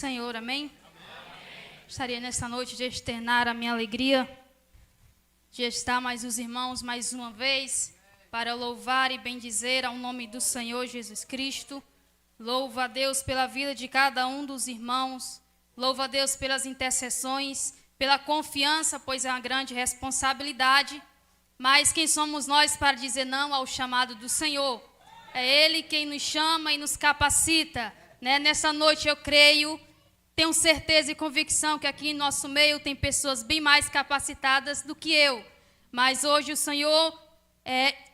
Senhor, amém? Gostaria nessa noite de externar a minha alegria de estar mais os irmãos mais uma vez para louvar e bendizer ao nome do Senhor Jesus Cristo. Louvo a Deus pela vida de cada um dos irmãos, louvo a Deus pelas intercessões, pela confiança, pois é uma grande responsabilidade, mas quem somos nós para dizer não ao chamado do Senhor? É Ele quem nos chama e nos capacita, né? Nessa noite eu creio, tenho certeza e convicção que aqui em nosso meio tem pessoas bem mais capacitadas do que eu. Mas hoje o Senhor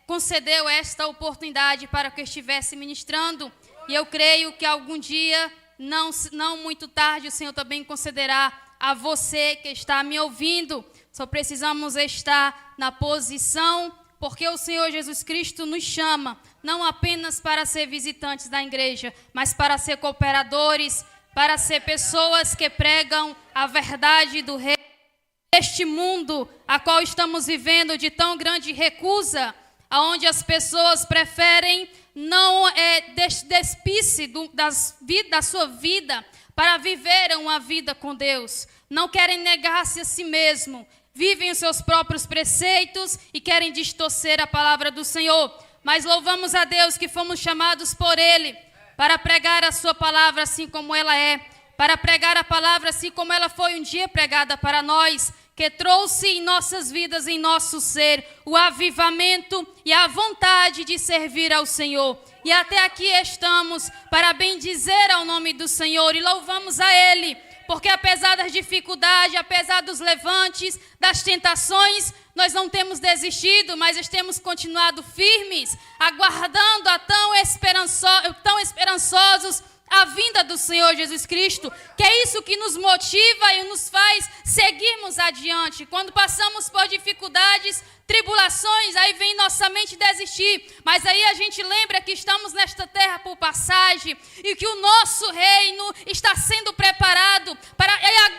concedeu esta oportunidade para que eu estivesse ministrando. E eu creio que algum dia, não muito tarde, o Senhor também concederá a você que está me ouvindo. Só precisamos estar na posição, porque o Senhor Jesus Cristo nos chama, não apenas para ser visitantes da igreja, mas para ser cooperadores, para ser pessoas que pregam a verdade do Rei. Este mundo a qual estamos vivendo de tão grande recusa, onde as pessoas preferem não despir-se da sua vida para viver uma vida com Deus. Não querem negar-se a si mesmo, vivem os seus próprios preceitos e querem distorcer a palavra do Senhor. Mas louvamos a Deus que fomos chamados por Ele para pregar a sua palavra assim como ela é, para pregar a palavra assim como ela foi um dia pregada para nós, que trouxe em nossas vidas, em nosso ser, o avivamento e a vontade de servir ao Senhor. E até aqui estamos para bendizer ao nome do Senhor e louvamos a Ele, porque apesar das dificuldades, apesar dos levantes, das tentações, nós não temos desistido, mas temos continuado firmes, aguardando a tão esperançosos a vinda do Senhor Jesus Cristo, que é isso que nos motiva e nos faz seguirmos adiante. Quando passamos por dificuldades, tribulações, aí vem nossa mente desistir, mas aí a gente lembra que estamos nesta terra por passagem e que o nosso reino está sendo preparado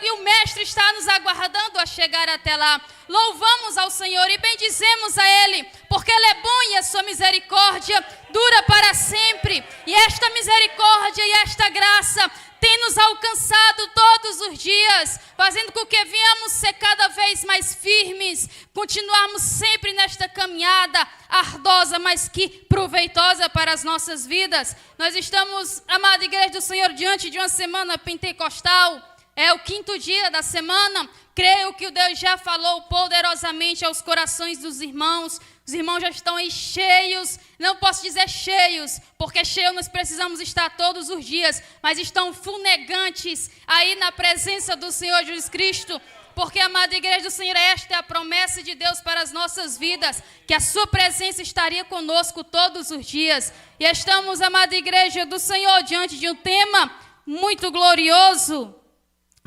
e o Mestre está nos aguardando a chegar até lá. Louvamos ao Senhor e bendizemos a Ele, porque Ele é bom e a sua misericórdia dura para sempre. E esta misericórdia e esta graça tem nos alcançado todos os dias, fazendo com que venhamos ser cada vez mais firmes, continuarmos sempre nesta caminhada ardosa, mas que proveitosa para as nossas vidas. Nós estamos, amada Igreja do Senhor, diante de uma semana pentecostal. É o 5º dia da semana. Creio que o Deus já falou poderosamente aos corações dos irmãos. Os irmãos já estão aí cheios, não posso dizer cheios, porque cheios nós precisamos estar todos os dias, mas estão funegantes aí na presença do Senhor Jesus Cristo, porque, amada Igreja do Senhor, esta é a promessa de Deus para as nossas vidas, que a sua presença estaria conosco todos os dias. E estamos, amada Igreja do Senhor, diante de um tema muito glorioso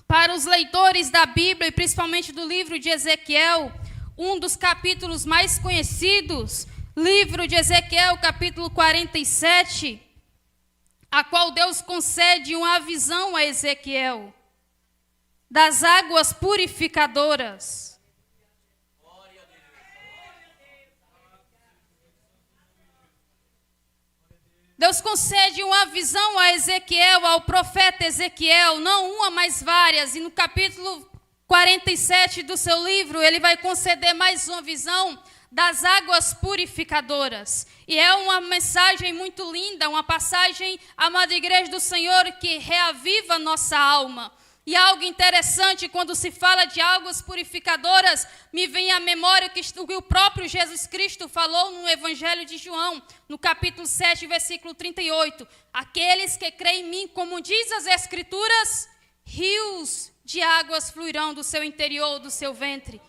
para os leitores da Bíblia e principalmente do livro de Ezequiel, um dos capítulos mais conhecidos, livro de Ezequiel, capítulo 47, a qual Deus concede uma visão a Ezequiel das águas purificadoras. Deus concede uma visão a Ezequiel, ao profeta Ezequiel, não uma, mas várias, e no capítulo 47 do seu livro, ele vai conceder mais uma visão das águas purificadoras. E é uma mensagem muito linda, uma passagem, amada Igreja do Senhor, que reaviva nossa alma. E algo interessante, quando se fala de águas purificadoras, me vem à memória que o próprio Jesus Cristo falou no Evangelho de João, no capítulo 7, versículo 38. Aqueles que creem em mim, como diz as Escrituras, rios de águas fluirão do seu interior, do seu ventre.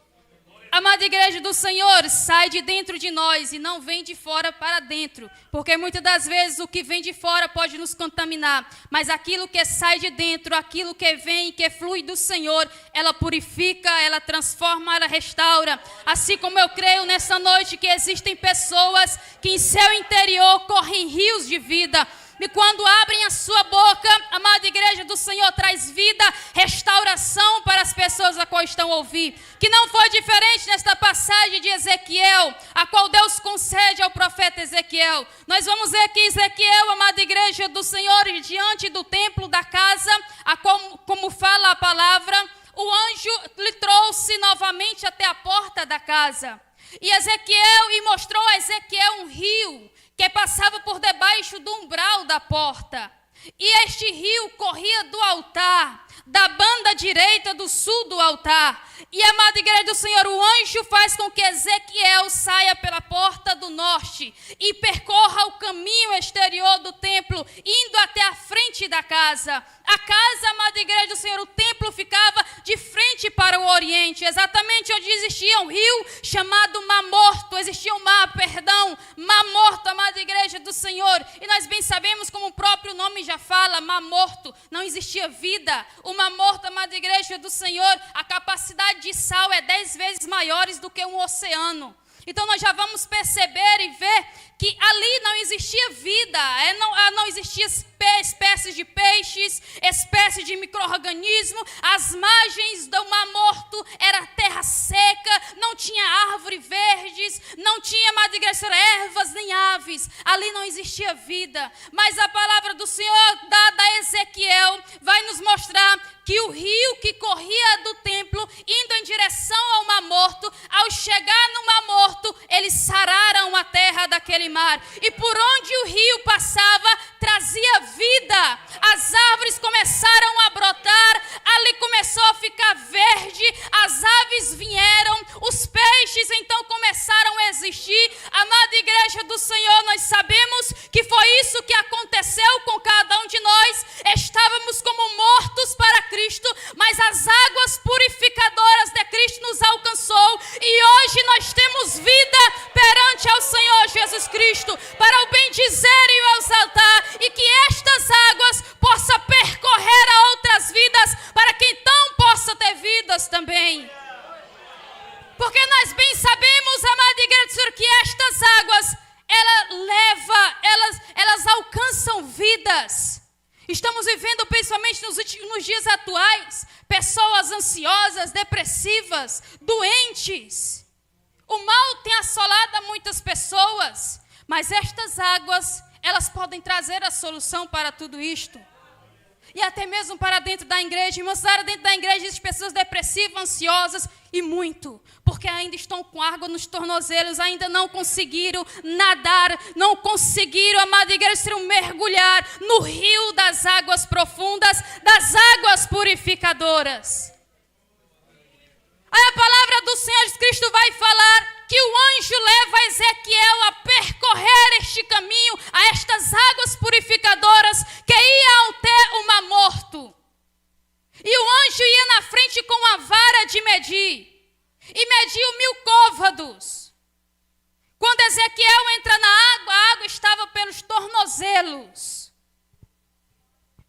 Amada Igreja do Senhor, sai de dentro de nós e não vem de fora para dentro, porque muitas das vezes o que vem de fora pode nos contaminar, mas aquilo que sai de dentro, aquilo que vem e que flui do Senhor, ela purifica, ela transforma, ela restaura. Assim como eu creio nessa noite que existem pessoas que em seu interior correm rios de vida, e quando abrem a sua boca, amada Igreja do Senhor, traz vida, restauração para as pessoas pessoas a qual estão a ouvir, que não foi diferente nesta passagem de Ezequiel, a qual Deus concede ao profeta Ezequiel. Nós vamos ver que Ezequiel, amada igreja do Senhor, diante do templo da casa, a qual, como fala a palavra, o anjo lhe trouxe novamente até a porta da casa. E mostrou a Ezequiel um rio que passava por debaixo do umbral da porta. E este rio corria do altar, da banda direita do sul do altar. E, amada igreja do Senhor, o anjo faz com que Ezequiel saia pela porta do norte e percorra o caminho exterior do templo, indo até a frente da casa. A casa, amada igreja do Senhor, o templo ficava de frente para o oriente, exatamente onde existia um rio chamado Mar Morto. Existia um mar Morto, amada igreja do Senhor. E nós bem sabemos, como o próprio nome já fala, Mar Morto, não existia vida. O Mar Morto, amada igreja do Senhor, a capacidade de sal é 10 vezes maiores do que um oceano. Então nós já vamos perceber e ver que ali não existia vida, não existia espécies de peixes, espécies de micro-organismo. As margens do Mar Morto era terra seca, não tinha árvores verdes, não tinha, amada igreja, ervas nem aves. Ali não existia vida. Mas a palavra do Senhor dada a Ezequiel vai nos mostrar que o rio que corria do templo, indo em direção ao Mar Morto, ao chegar no Mar Morto, eles sararam a terra daquele mar. E por onde o rio passava, trazia vida. As árvores começaram a brotar, ali começou a ficar verde, as aves vieram, os peixes então começaram a existir. Amada igreja do Senhor, nós sabemos que foi isso que aconteceu com cada um de nós. Estávamos como mortos para Cristo, mas as águas purificadoras de Cristo nos alcançou e hoje nós temos vida perante ao Senhor Jesus Cristo, para o bendizer e o exaltar, e que estas águas possam percorrer a outras vidas, para que então possa ter vidas também. Porque nós bem sabemos, amada igreja do Senhor, que estas águas, elas alcançam vidas. Estamos vivendo, principalmente nos dias atuais, pessoas ansiosas, depressivas, doentes. O mal tem assolado muitas pessoas, mas estas águas, elas podem trazer a solução para tudo isto. E até mesmo para dentro da igreja, irmãos, dentro da igreja existem pessoas depressivas, ansiosas e muito, porque ainda estão com água nos tornozelos, ainda não conseguiram nadar, não conseguiram, amada igreja, mergulhar no rio das águas profundas, das águas purificadoras. Aí a palavra do Senhor Jesus Cristo vai falar que o anjo leva Ezequiel a percorrer este caminho, a estas águas purificadoras que ia até o Mar Morto. E o anjo ia na frente com a vara de medir, e mediu 1000 côvados. Quando Ezequiel entra na água, a água estava pelos tornozelos.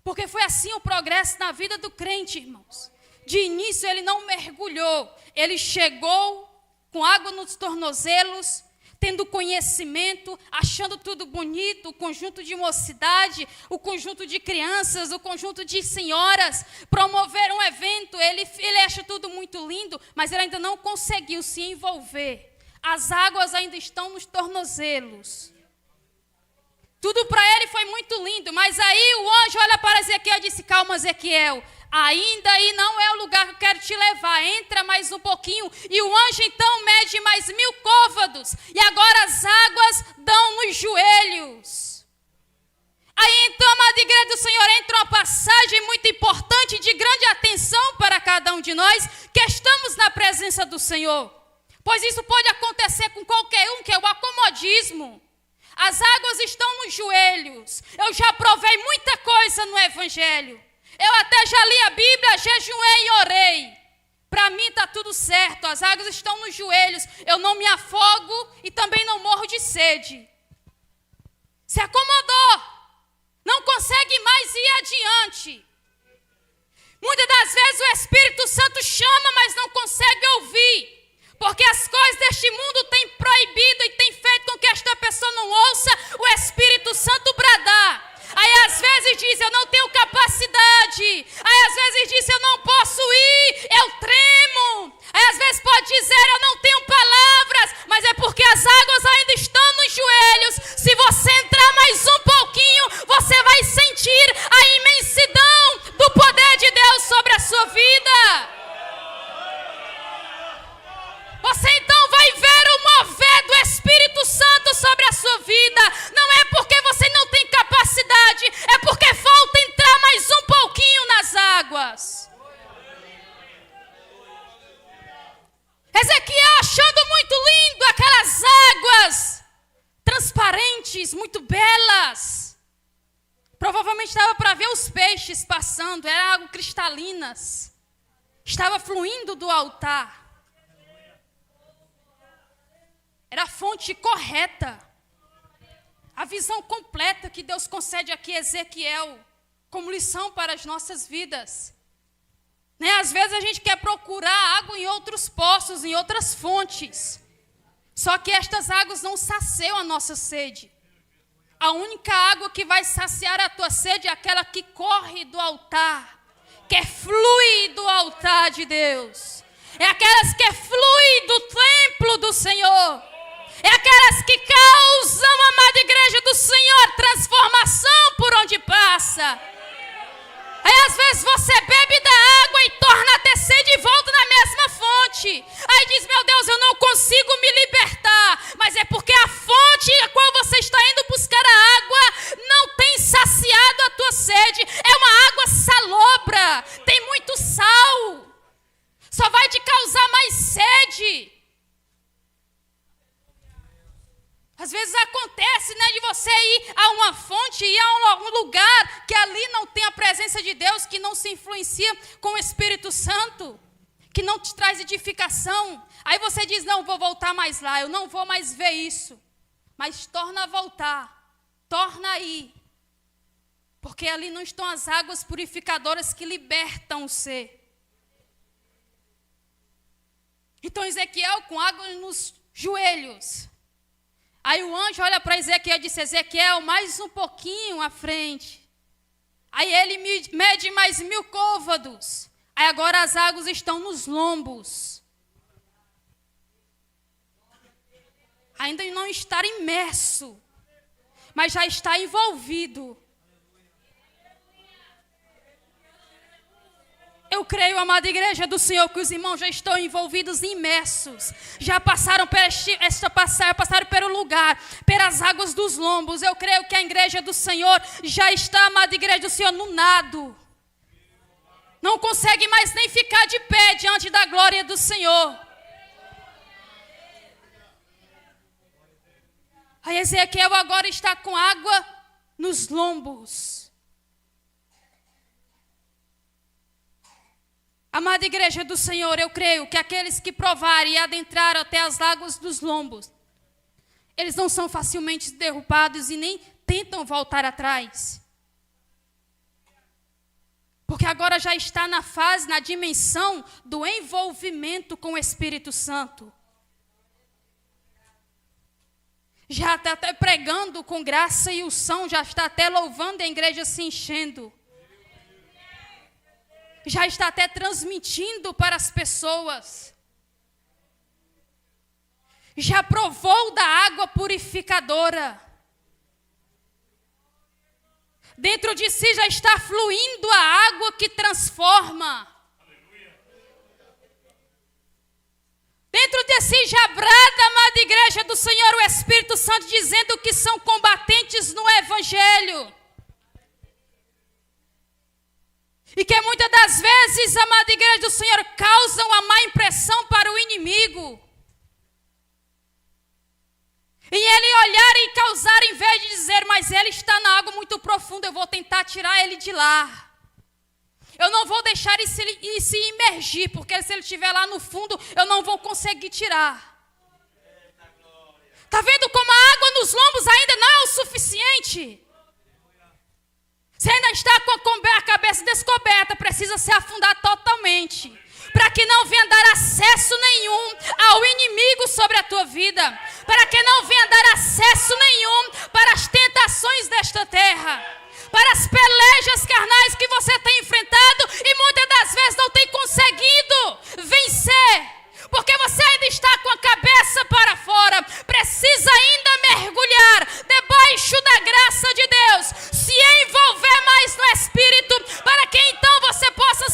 Porque foi assim o progresso na vida do crente, irmãos. De início ele não mergulhou, ele chegou com água nos tornozelos, tendo conhecimento, achando tudo bonito, o conjunto de mocidade, o conjunto de crianças, o conjunto de senhoras, promover um evento, ele acha tudo muito lindo, mas ele ainda não conseguiu se envolver. As águas ainda estão nos tornozelos. Tudo para ele foi muito lindo, mas aí o anjo olha para Ezequiel e disse: calma, Ezequiel, ainda aí não é o lugar que eu quero te levar, entra mais um pouquinho. E o anjo então mede mais 1000 côvados, e agora as águas dão nos joelhos. Aí então, amada igreja do Senhor, entra uma passagem muito importante, de grande atenção para cada um de nós, que estamos na presença do Senhor. Pois isso pode acontecer com qualquer um, que é o acomodismo. As águas estão nos joelhos. Eu já provei muita coisa no Evangelho. Eu até já li a Bíblia, jejuei e orei. Para mim está tudo certo, as águas estão nos joelhos. Eu não me afogo e também não morro de sede. Se acomodou. Não consegue mais ir adiante. Muitas das vezes o Espírito Santo chama, mas não consegue ouvir. Porque as coisas deste mundo têm proibido e têm feito com que esta pessoa não ouça o Espírito Santo bradar. Aí às vezes diz, eu não tenho capacidade. Aí às vezes diz, eu não posso ir, eu tremo. Aí às vezes pode dizer, eu não tenho palavras. Mas é porque as águas ainda estão nos joelhos. Se você entrar mais um pouquinho, você vai sentir a imensidão do poder de Deus sobre a sua vida. Você então vai ver o mover do Espírito Santo sobre a sua vida. Não é porque você não tem capacidade, é porque falta entrar mais um pouquinho nas águas. Ezequiel achando muito lindo aquelas águas transparentes, muito belas. Provavelmente estava para ver os peixes passando, eram águas cristalinas. Estava fluindo do altar. Era a fonte correta. A visão completa que Deus concede aqui a Ezequiel como lição para as nossas vidas. Né? Às vezes a gente quer procurar água em outros poços, em outras fontes. Só que estas águas não saciam a nossa sede. A única água que vai saciar a tua sede é aquela que corre do altar, que flui do altar de Deus. É aquelas que fluem do templo do Senhor. É aquelas que causam, amada igreja do Senhor, transformação por onde passa. Aí às vezes você bebe da água e torna a ter sede e volta na mesma fonte. Aí diz, meu Deus, eu não consigo me libertar. Mas é porque a fonte a qual você está indo buscar a água não tem saciado a tua sede. É uma água salobra, tem muito sal. Só vai te causar mais sede. Às vezes acontece, né, de você ir a uma fonte, ir a um lugar que ali não tem a presença de Deus, que não se influencia com o Espírito Santo, que não te traz edificação. Aí você diz, não, vou voltar mais lá, eu não vou mais ver isso. Mas torna a voltar, torna a ir. Porque ali não estão as águas purificadoras que libertam o ser. Então Ezequiel com água nos joelhos. Aí o anjo olha para Ezequiel e diz, Ezequiel, mais um pouquinho à frente. Aí ele mede mais 1000 côvados. Aí agora as águas estão nos lombos. Ainda não está imerso, mas já está envolvido. Eu creio, amada igreja do Senhor, que os irmãos já estão envolvidos, imersos. Já passaram passaram pelo lugar, pelas águas dos lombos. Eu creio que a igreja do Senhor já está, amada igreja do Senhor, no nado. Não consegue mais nem ficar de pé diante da glória do Senhor. Aí Ezequiel agora está com água nos lombos. Amada igreja do Senhor, eu creio que aqueles que provarem e adentraram até as águas dos lombos, eles não são facilmente derrubados e nem tentam voltar atrás. Porque agora já está na fase, na dimensão do envolvimento com o Espírito Santo. Já está até pregando com graça e unção, já está até louvando, a igreja se enchendo. Já está até transmitindo para as pessoas. Já provou da água purificadora. Dentro de si já está fluindo a água que transforma. Dentro de si já brada, amada igreja do Senhor, o Espírito Santo dizendo que são combatentes no Evangelho. E que muitas das vezes, amada igreja do Senhor, causam a má impressão para o inimigo. E ele olhar e causar inveja de dizer, mas ele está na água muito profunda, eu vou tentar tirar ele de lá. Eu não vou deixar ele se imergir, porque se ele estiver lá no fundo, eu não vou conseguir tirar. Está vendo como a água nos lombos ainda não é o suficiente? Você ainda está com a cabeça descoberta, precisa se afundar totalmente, para que não venha dar acesso nenhum ao inimigo sobre a tua vida, para que não venha dar acesso nenhum para as tentações desta terra, para as pelejas carnais que você tem enfrentado e muitas das vezes não tem conseguido vencer. Porque você ainda está com a cabeça para fora, precisa ainda mergulhar debaixo da graça de Deus, se envolver mais no Espírito, para que então você possa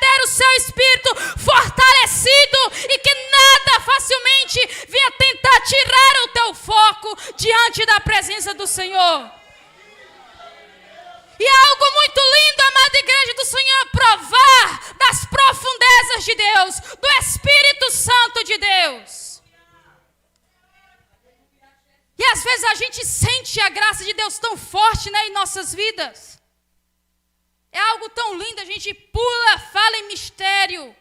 ter o seu espírito fortalecido e que nada facilmente venha tentar tirar o teu foco diante da presença do Senhor. E é algo muito lindo, amada igreja do Senhor, provar das profundezas de Deus, do Espírito Santo de Deus. E às vezes a gente sente a graça de Deus tão forte, né, em nossas vidas. É algo tão lindo, a gente pula, fala em mistério.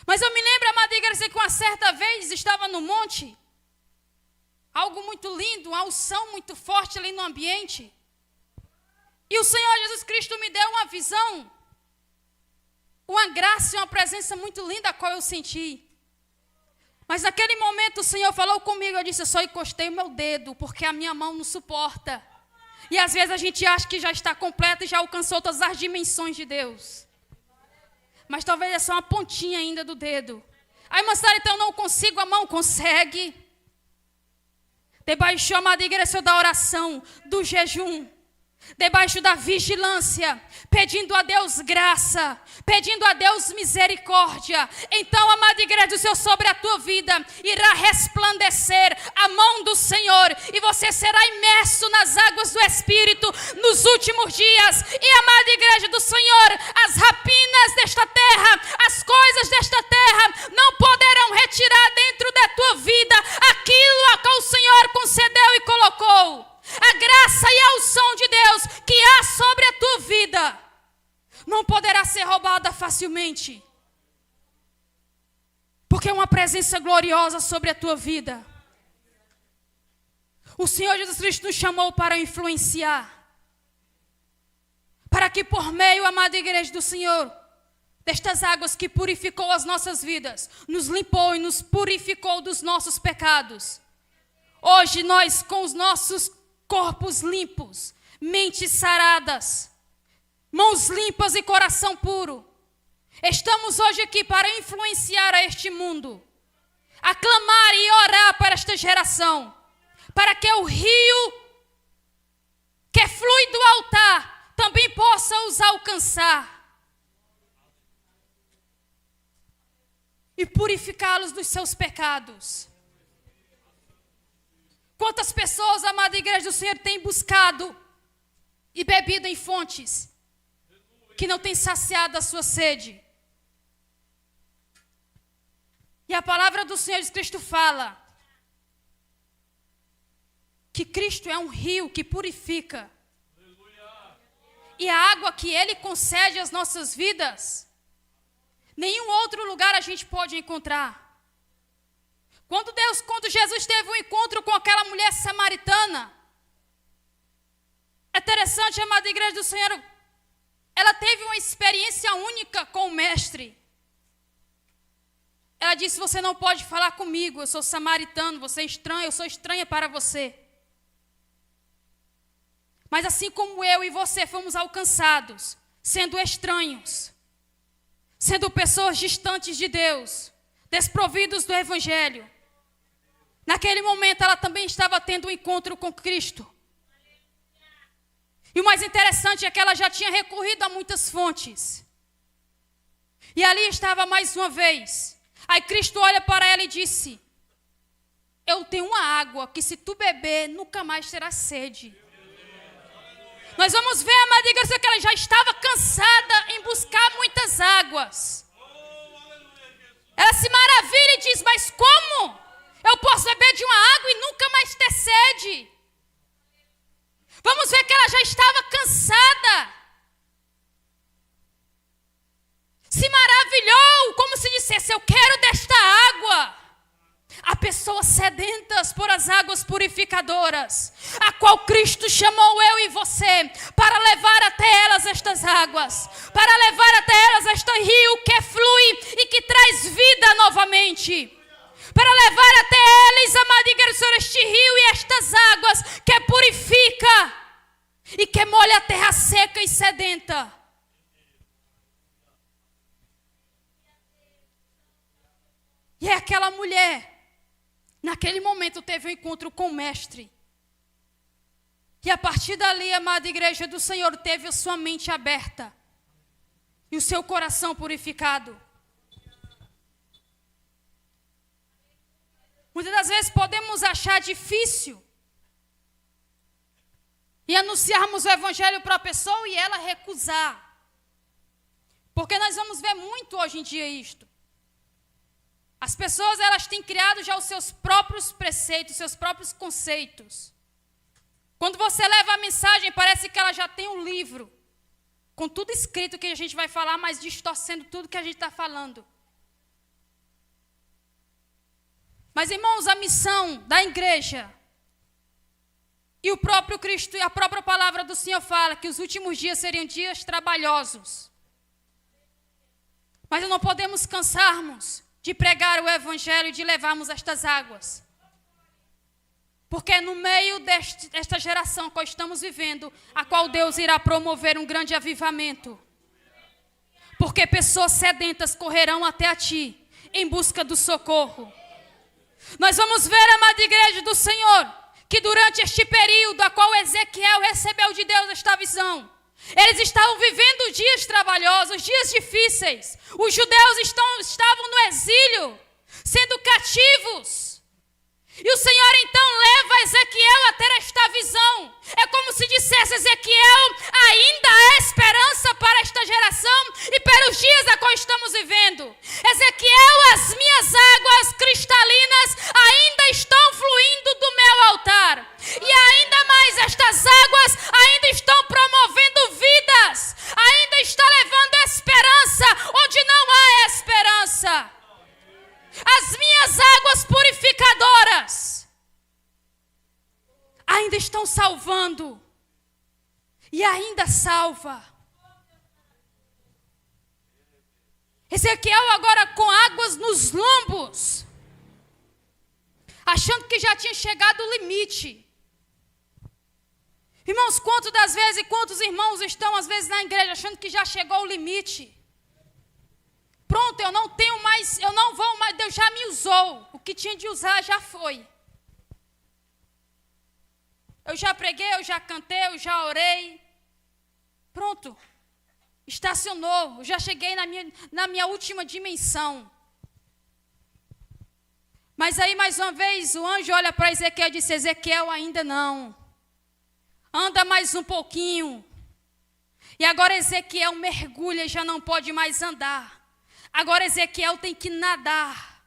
Mas eu me lembro, amada igreja, que uma certa vez estava no monte. Algo muito lindo, uma unção muito forte ali no ambiente. E o Senhor Jesus Cristo me deu uma visão, uma graça e uma presença muito linda a qual eu senti. Mas naquele momento o Senhor falou comigo, eu disse, eu só encostei o meu dedo, porque a minha mão não suporta. E às vezes a gente acha que já está completa e já alcançou todas as dimensões de Deus. Mas talvez é só uma pontinha ainda do dedo. Aí, moçada, então eu não consigo, a mão consegue. Debaixo, amada igreja, da oração, do jejum, debaixo da vigilância, pedindo a Deus graça, pedindo a Deus misericórdia. Então, amada igreja do Senhor, sobre a tua vida irá resplandecer a mão do Senhor e você será imerso nas águas do Espírito nos últimos dias. E, amada igreja do Senhor, as rapinas desta terra, as coisas desta terra não poderão retirar dentro da tua vida aquilo a qual o Senhor concedeu e colocou. A graça e a unção de Deus que há sobre a tua vida não poderá ser roubada facilmente. Porque é uma presença gloriosa sobre a tua vida. O Senhor Jesus Cristo nos chamou para influenciar. Para que por meio, amada igreja do Senhor, destas águas que purificou as nossas vidas, nos limpou e nos purificou dos nossos pecados. Hoje nós, com os nossos corpos limpos, mentes saradas, mãos limpas e coração puro, estamos hoje aqui para influenciar a este mundo, a clamar e orar para esta geração, para que o rio que flui do altar também possa os alcançar e purificá-los dos seus pecados. Quantas pessoas, amada igreja do Senhor, têm buscado e bebido em fontes que não têm saciado a sua sede. E a palavra do Senhor Jesus Cristo fala que Cristo é um rio que purifica. E a água que Ele concede às nossas vidas, nenhum outro lugar a gente pode encontrar. Quando Jesus teve um encontro com aquela mulher samaritana, é interessante, amada igreja do Senhor, ela teve uma experiência única com o mestre. Ela disse, você não pode falar comigo, eu sou samaritano, você é estranho, eu sou estranha para você. Mas assim como eu e você fomos alcançados, sendo estranhos, sendo pessoas distantes de Deus, desprovidos do Evangelho, naquele momento ela também estava tendo um encontro com Cristo. E o mais interessante é que ela já tinha recorrido a muitas fontes. E ali estava mais uma vez. Aí Cristo olha para ela e disse, eu tenho uma água que se tu beber, nunca mais terás sede. Nós vamos ver, amada igreja, que ela já estava cansada em buscar muitas águas. Ela se maravilha e diz, mas como? Eu posso beber de uma água e nunca mais ter sede. Vamos ver que ela já estava cansada. Se maravilhou, como se dissesse, eu quero desta água. Há pessoas sedentas por as águas purificadoras, a qual Cristo chamou eu e você, para levar até elas estas águas, para levar até elas este rio que flui e que traz vida novamente. Para levar até eles, amada igreja, este rio e estas águas que purifica e que molha a terra aquela mulher, naquele momento, teve um encontro com o Mestre. E a partir dali, amada igreja do Senhor, teve a sua mente aberta e o seu coração purificado. Muitas das vezes podemos achar difícil e anunciarmos o evangelho para a pessoa e ela recusar. Porque nós vamos ver muito hoje em dia isto. As pessoas, elas têm criado já os seus próprios preceitos, seus próprios conceitos. Quando você leva a mensagem, parece que ela já tem um livro, com tudo escrito que a gente vai falar, mas distorcendo tudo que a gente está falando. Mas, irmãos, a missão da igreja e o próprio Cristo e a própria palavra do Senhor fala que os últimos dias seriam dias trabalhosos. Mas não podemos cansarmos de pregar o evangelho e de levarmos estas águas. Porque no meio desta geração que estamos vivendo, a qual Deus irá promover um grande avivamento. Porque pessoas sedentas correrão até a ti em busca do socorro. Nós vamos ver, amada igreja do Senhor, que durante este período a qual Ezequiel recebeu de Deus esta visão, eles estavam vivendo dias trabalhosos, dias difíceis. Os judeus estavam no exílio, sendo cativos. E o Senhor então leva Ezequiel a ter esta visão. É como se dissesse: Ezequiel, ainda há esperança para esta geração e para os dias a qual estamos vivendo. Ezequiel, as minhas águas cristalinas ainda estão fluindo do meu altar. E ainda mais, estas águas ainda estão promovendo vidas. Ainda está levando esperança onde não há esperança. As minhas águas purificadoras ainda estão salvando e ainda salva. Ezequiel agora com águas nos lombos, achando que já tinha chegado o limite. Irmãos, quantos irmãos estão às vezes na igreja achando que já chegou o limite? Pronto, eu não vou mais, Deus já me usou. O que tinha de usar já foi. Eu já preguei, eu já cantei, eu já orei. Pronto, estacionou. Eu já cheguei na minha última dimensão. Mas aí, mais uma vez, o anjo olha para Ezequiel e disse: Ezequiel, ainda não. Anda mais um pouquinho. E agora Ezequiel mergulha e já não pode mais andar. Agora Ezequiel tem que nadar.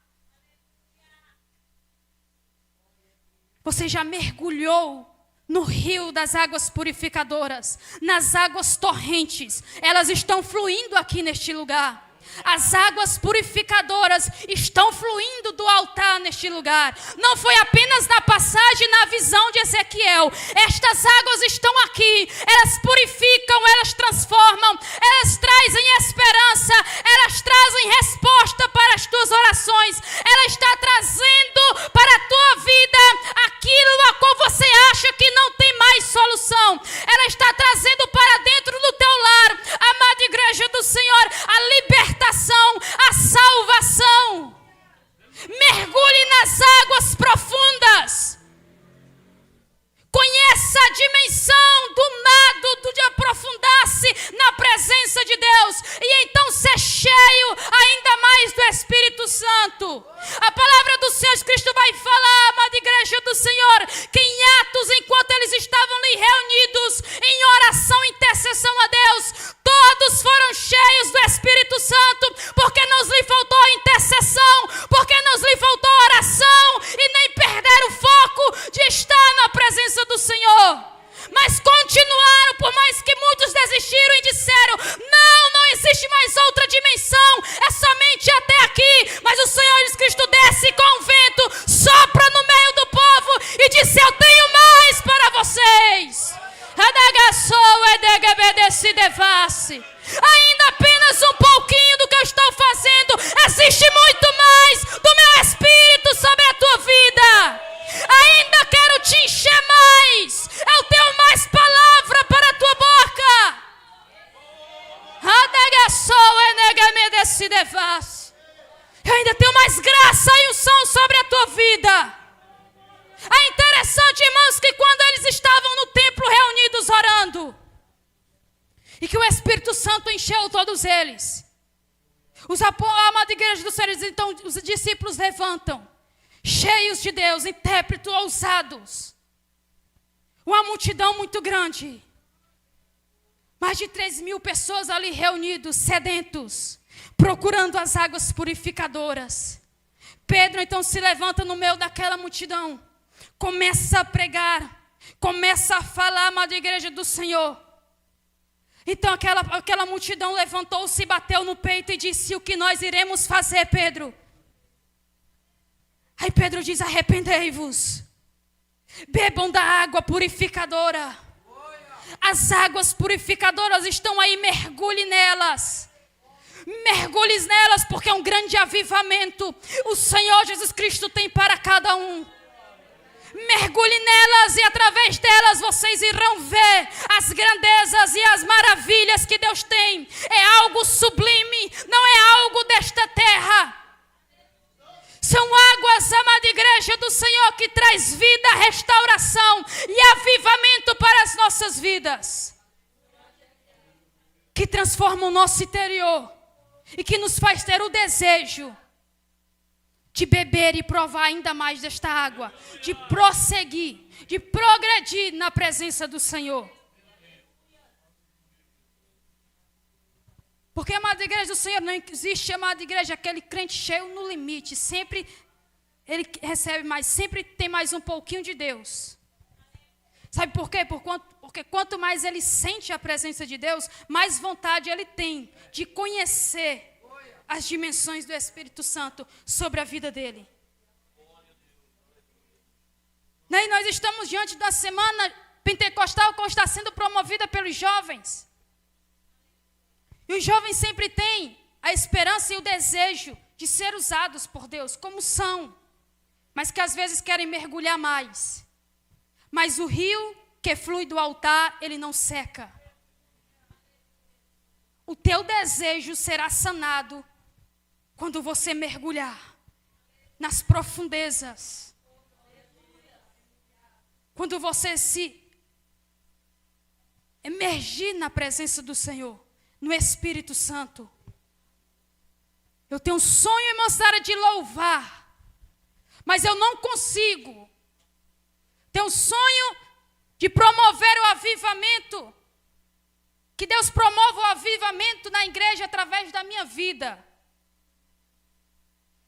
Você já mergulhou no rio das águas purificadoras, nas águas torrentes. Elas estão fluindo aqui neste lugar. As águas purificadoras estão fluindo do altar neste lugar. Não foi apenas na passagem, na visão de Ezequiel. Estas águas estão aqui. Elas purificam, elas transformam, elas trazem esperança, elas trazem resposta para as tuas orações. Ela está trazendo para a tua vida aquilo a qual você acha que não tem mais solução. Ela está trazendo para dentro do teu lar, amada igreja do Senhor, a libertação, a salvação. Mergulhe nas águas profundas. Conheça a dimensão do nado, de aprofundar-se na presença de Deus. E então ser cheio ainda mais do Espírito Santo. A palavra do Senhor Cristo vai falar, amada igreja do Senhor, que em Atos, enquanto eles estavam ali reunidos em oração e intercessão a Deus, todos foram cheios do Espírito Santo, porque não lhe faltou intercessão, porque não lhe faltou oração, e nem perderam o foco de estar na presença do Senhor. Mas continuaram, por mais que muitos desistiram e disseram: não existe mais outra dimensão, é somente até aqui. Mas o Senhor Jesus Cristo desce com o vento, sopra no meio do povo e disse: eu tenho mais para vocês. Ainda apenas um pouquinho do que eu estou fazendo, existe muito mais do meu Espírito sobre a tua vida. Ainda quero te encher mais. Eu tenho mais palavra para a tua boca. Eu ainda tenho mais graça e unção sobre a tua vida. É interessante, irmãos, que quando eles estavam no templo reunidos orando, e que o Espírito Santo encheu todos eles, a amada igreja do Senhor, então os discípulos levantam, cheios de Deus, intérpretos ousados, uma multidão muito grande, mais de 3.000 pessoas ali reunidos, sedentos, procurando as águas purificadoras. Pedro então se levanta no meio daquela multidão, começa a pregar, começa a falar, amada igreja do Senhor. Então aquela multidão levantou-se, bateu no peito e disse: o que nós iremos fazer, Pedro? Aí Pedro diz: arrependei-vos, bebam da água purificadora. As águas purificadoras estão aí, mergulhe nelas. Mergulhe nelas, porque é um grande avivamento o Senhor Jesus Cristo tem para cada um. Mergulhe nelas e através delas vocês irão ver as grandezas e as maravilhas que Deus tem. É algo sublime, não é algo desta terra. São águas, amada igreja do Senhor, que traz vida, restauração e avivamento para as nossas vidas. Que transforma o nosso interior e que nos faz ter o desejo de beber e provar ainda mais desta água, de prosseguir, de progredir na presença do Senhor. Porque, amada igreja do Senhor, não existe, amada igreja, aquele crente cheio no limite. Sempre ele recebe mais, sempre tem mais um pouquinho de Deus. Sabe por quê? Porque quanto mais ele sente a presença de Deus, mais vontade ele tem de conhecer as dimensões do Espírito Santo sobre a vida dele. E nós estamos diante da semana pentecostal que está sendo promovida pelos jovens. E os jovens sempre têm a esperança e o desejo de ser usados por Deus, como são, mas que às vezes querem mergulhar mais. Mas o rio que flui do altar, ele não seca. O teu desejo será sanado quando você mergulhar nas profundezas. Quando você se emergir na presença do Senhor, no Espírito Santo. Eu tenho um sonho, irmã Sara, de louvar, mas eu não consigo. Tenho um sonho de promover o avivamento, que Deus promova o avivamento na igreja através da minha vida.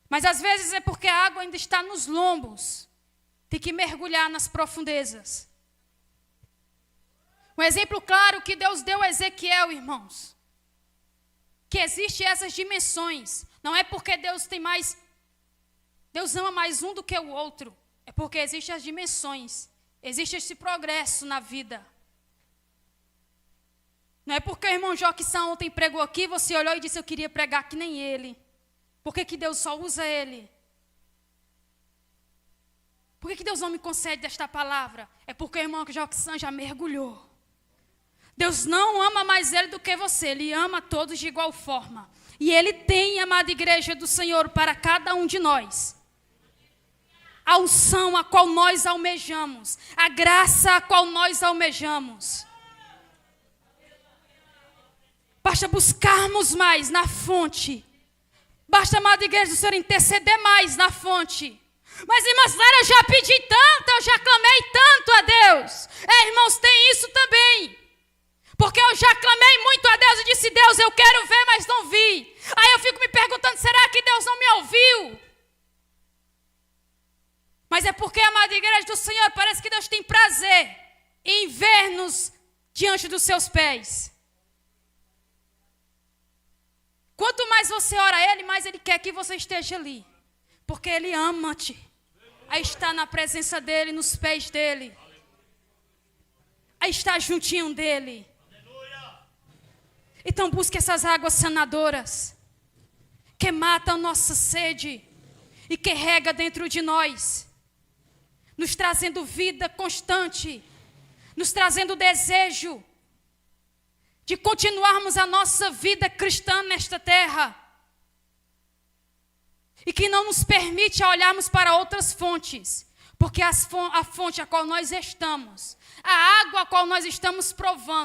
Mas às vezes é porque a água ainda está nos lombos. Tem que mergulhar nas profundezas. Um exemplo claro que Deus deu a Ezequiel, irmãos. Que existem essas dimensões. Não é porque Deus ama mais um do que o outro. É porque existem as dimensões. Existe esse progresso na vida. Não é porque o irmão Joquissan ontem pregou aqui, você olhou e disse: eu queria pregar que nem ele. Por que Deus só usa ele? Por que Deus não me concede esta palavra? É porque o irmão Joquissan já mergulhou. Deus não ama mais ele do que você. Ele ama todos de igual forma. E ele tem, amada igreja do Senhor, para cada um de nós, a unção a qual nós almejamos, a graça a qual nós almejamos. Basta buscarmos mais na fonte. Basta, amada igreja do Senhor, interceder mais na fonte. Mas, irmã Sara, eu já pedi tanto, eu já clamei tanto a Deus. Irmãos, tem isso também. Porque eu já clamei muito a Deus e disse: Deus, eu quero ver, mas não vi. Aí eu fico me perguntando: será que Deus não me ouviu? Mas é porque, amada igreja do Senhor, parece que Deus tem prazer em ver-nos diante dos seus pés. Quanto mais você ora a Ele, mais Ele quer que você esteja ali. Porque Ele ama-te. Aí está na presença dEle, nos pés dEle. Aí está juntinho dEle. Então busque essas águas sanadoras, que matam nossa sede e que rega dentro de nós, nos trazendo vida constante, nos trazendo desejo de continuarmos a nossa vida cristã nesta terra. e que não nos permite olharmos para outras fontes, porque a fonte a qual nós estamos, a água a qual nós estamos provando,